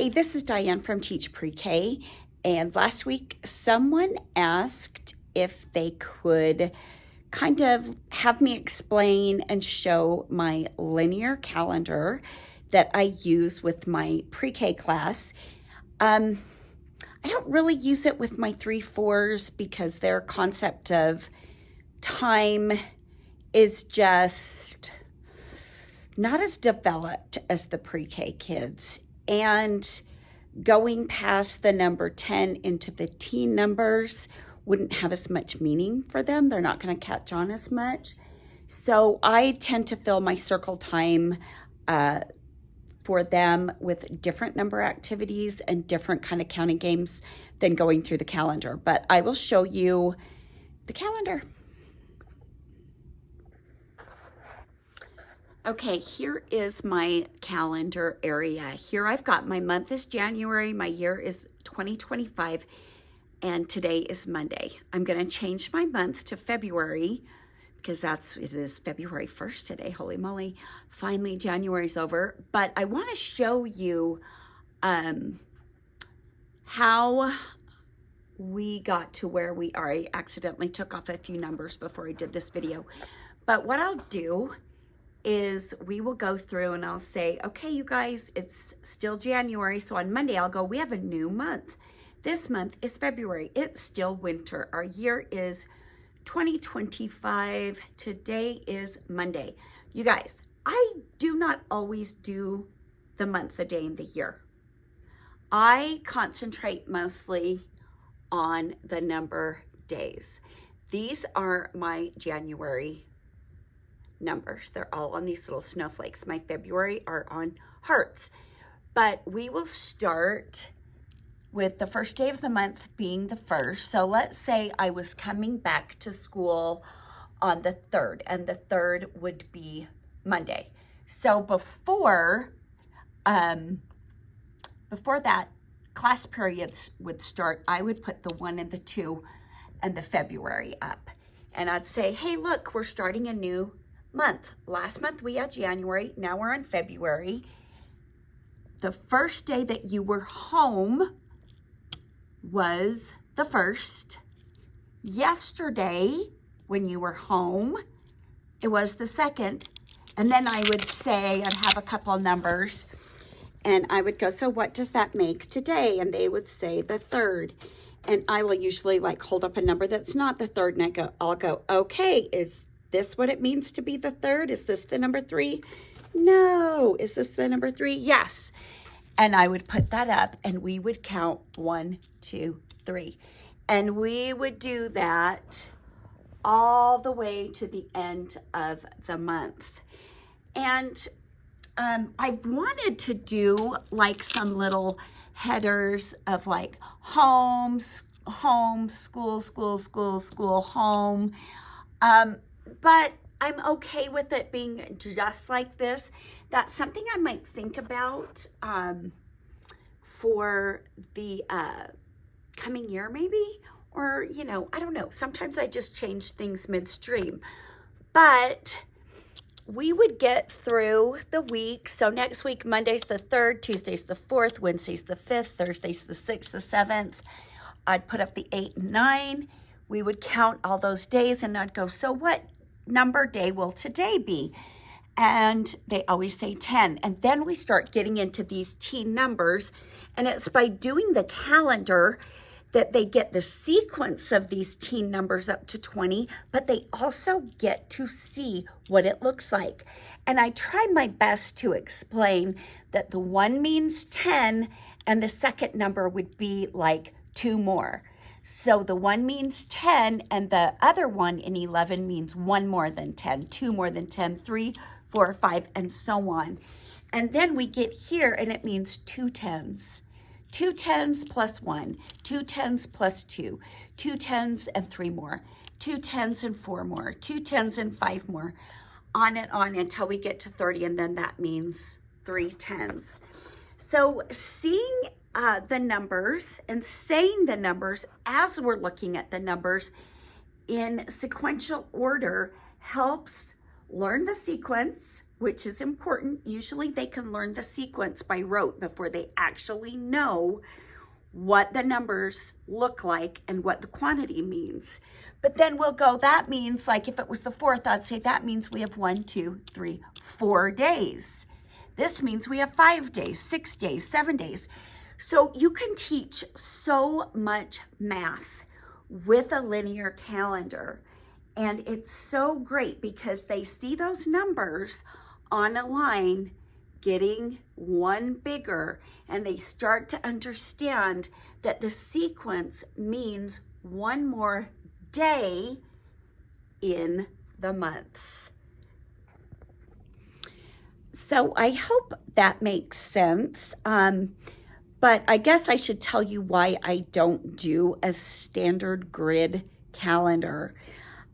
Hey, this is Diane from Teach Pre-K, and last week someone asked if they could kind of have me explain and show my linear calendar that I use with my pre-K class. I don't really use it with my 3-4s because their concept of time is just not as developed as the pre-K kids. And going past the number 10 into the teen numbers wouldn't have as much meaning for them. They're not going to catch on as much. So I tend to fill my circle time for them with different number activities and different kind of counting games than going through the calendar. But I will show you the calendar. Okay, here is my calendar area. Here I've got my month is January, my year is 2025, and today is Monday. I'm going to change my month to February because it is February 1st today. Holy moly. Finally, January's over. But I want to show you how we got to where we are. I accidentally took off a few numbers before I did this video. But what I'll do is we will go through and I'll say, okay, you guys, it's still January. So on Monday, I'll go, we have a new month. This month is February. It's still winter. Our year is 2025. Today is Monday. You guys, I do not always do the month, the day, and the year. I concentrate mostly on the number days. These are my January numbers. They're all on these little snowflakes. My February are on hearts. But we will start with the first day of the month being the 1st. So let's say I was coming back to school on the 3rd, and the 3rd would be Monday. So before that class periods would start, I would put the 1 and the 2 and the February up. And I'd say, hey, look, we're starting a new month. Last month we had January, now we're in February. The first day that you were home was the 1st. Yesterday, when you were home, it was the 2nd. And then I would say, I'd have a couple of numbers, and I would go, so what does that make today? And they would say the 3rd. And I will usually hold up a number that's not the 3rd, and I'll go, okay, is this what it means to be the 3rd? Is this the number 3? No. Is this the number 3? Yes. And I would put that up and we would count 1, 2, 3. And we would do that all the way to the end of the month. And I wanted to do some little headers of home, school, home. But I'm okay with it being just like this. That's something I might think about for the coming year maybe, or, I don't know. Sometimes I just change things midstream. But we would get through the week. So next week, Monday's the 3rd, Tuesday's the 4th, Wednesday's the 5th, Thursday's the 6th, the 7th. I'd put up the 8 and 9. We would count all those days and I'd go, so what number day will today be? And they always say 10. And then we start getting into these teen numbers. And it's by doing the calendar that they get the sequence of these teen numbers up to 20, but they also get to see what it looks like. And I try my best to explain that the 1 means 10 and the second number would be 2 more. So the 1 means 10 and the other one in 11 means 1 more than 10, 2 more than 10, 3, 4, 5, and so on. And then we get here and it means 2 10s. 2 10s plus 1, 2 10s plus 2, 2 10s and 3 more, 2 10s and 4 more, 2 10s and 5 more, on and on until we get to 30, and then that means 3 10s. So seeing the numbers and saying the numbers as we're looking at the numbers in sequential order helps learn the sequence, which is important. Usually they can learn the sequence by rote before they actually know what the numbers look like and what the quantity means. But then we'll go, that means, like if it was the 4th, I'd say that means we have 1, 2, 3, 4 days. This means we have 5 days, 6 days, 7 days. So you can teach so much math with a linear calendar. And it's so great because they see those numbers on a line getting one bigger, and they start to understand that the sequence means one more day in the month. So I hope that makes sense. But I guess I should tell you why I don't do a standard grid calendar.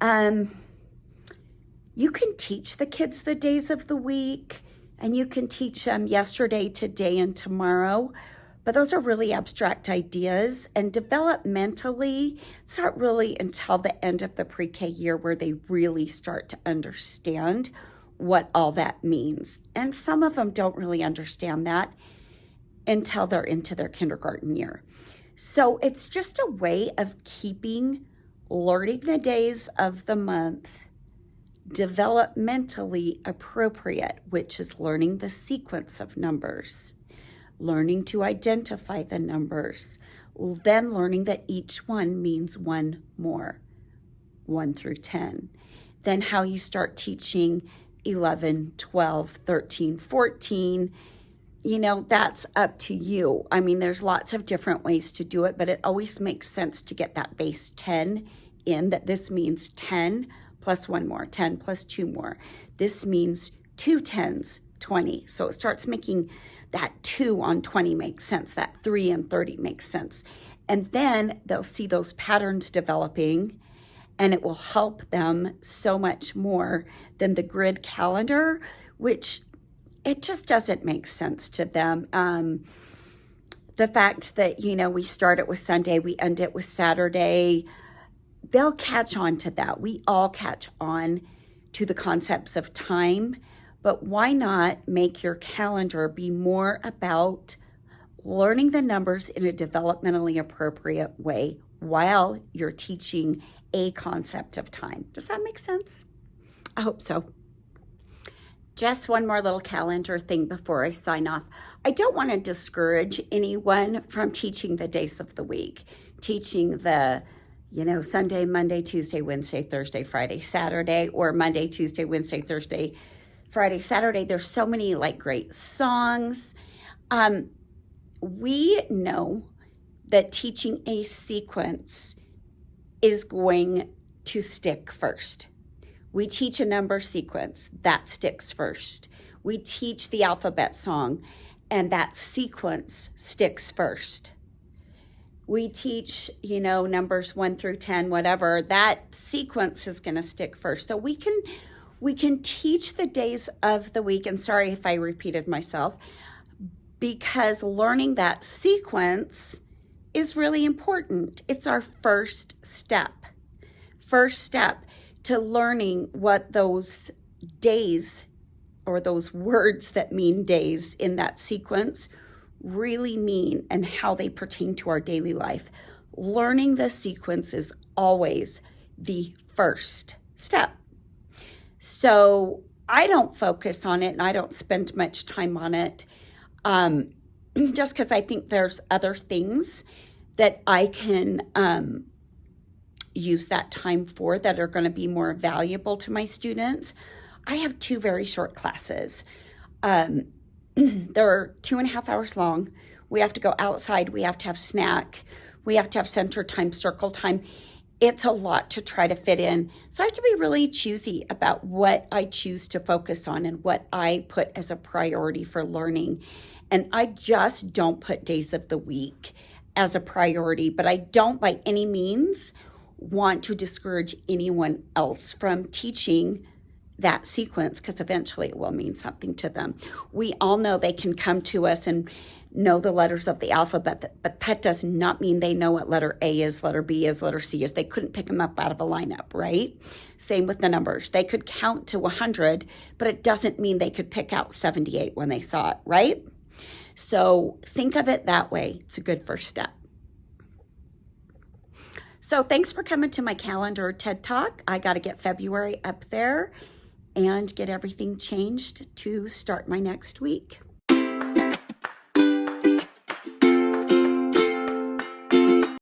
You can teach the kids the days of the week, and you can teach them yesterday, today, and tomorrow. But those are really abstract ideas. And developmentally, it's not really until the end of the pre-K year where they really start to understand what all that means. And some of them don't really understand that until they're into their kindergarten year. So it's just a way of keeping learning the days of the month developmentally appropriate, which is learning the sequence of numbers, learning to identify the numbers, then learning that each one means one more, 1 through 10. Then how you start teaching 11, 12, 13, 14, that's up to you. I mean, there's lots of different ways to do it, but it always makes sense to get that base 10 in, that this means 10 plus 1 more, 10 plus 2 more. This means 2 10s, 20. So it starts making that 2 on 20 makes sense, that 3 and 30 makes sense. And then they'll see those patterns developing, and it will help them so much more than the grid calendar, which it just doesn't make sense to them. The fact that, we start it with Sunday, we end it with Saturday, they'll catch on to that. We all catch on to the concepts of time, but why not make your calendar be more about learning the numbers in a developmentally appropriate way while you're teaching a concept of time? Does that make sense? I hope so. Just one more little calendar thing before I sign off. I don't want to discourage anyone from teaching the days of the week, teaching the Sunday, Monday, Tuesday, Wednesday, Thursday, Friday, Saturday, or Monday, Tuesday, Wednesday, Thursday, Friday, Saturday. There's so many great songs. We know that teaching a sequence is going to stick first. We teach a number sequence, that sticks first. We teach the alphabet song, and that sequence sticks first. We teach, numbers 1 through 10, whatever, that sequence is going to stick first. So we can teach the days of the week, and sorry if I repeated myself, because learning that sequence is really important. It's our first step to learning what those days or those words that mean days in that sequence really mean and how they pertain to our daily life. Learning the sequence is always the first step. So I don't focus on it and I don't spend much time on it just because I think there's other things that I can use that time for that are going to be more valuable to my students. I have 2 very short classes. They're 2.5 hours long. We have to go outside. We have to have snack. We have to have center time, circle time. It's a lot to try to fit in. So I have to be really choosy about what I choose to focus on and what I put as a priority for learning. And I just don't put days of the week as a priority, but I don't by any means want to discourage anyone else from teaching that sequence, because eventually it will mean something to them. We all know they can come to us and know the letters of the alphabet, but that does not mean they know what letter A is, letter B is, letter C is. They couldn't pick them up out of a lineup, right? Same with the numbers. They could count to 100, but it doesn't mean they could pick out 78 when they saw it, right? So think of it that way. It's a good first step. So thanks for coming to my calendar TED Talk. I got to get February up there and get everything changed to start my next week.